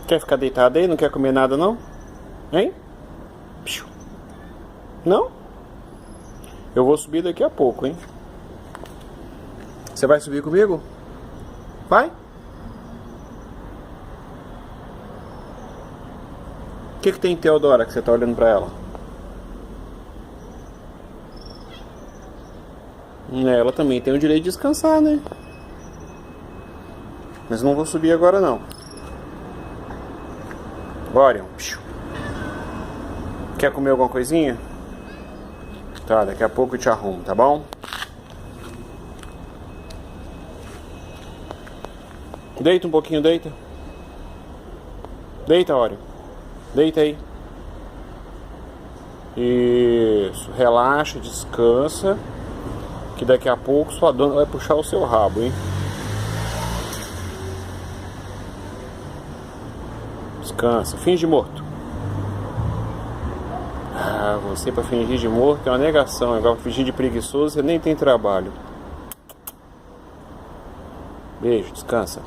Quer ficar deitado aí? Não quer comer nada não? Hein? Não? Eu vou subir daqui a pouco, hein? Você vai subir comigo? Vai? O que tem em Teodora que você tá olhando pra ela? Ela também tem o direito de descansar, né? Mas não vou subir agora não. Orion. Quer comer alguma coisinha? Tá, daqui a pouco eu te arrumo, tá bom? Deita um pouquinho, deita. Deita, Orion. Deita aí. Isso. Relaxa, descansa. Que daqui a pouco sua dona vai puxar o seu rabo, hein? Descansa. Finge morto. Ah, você pra fingir de morto é uma negação. Agora pra fingir de preguiçoso você nem tem trabalho. Beijo, descansa.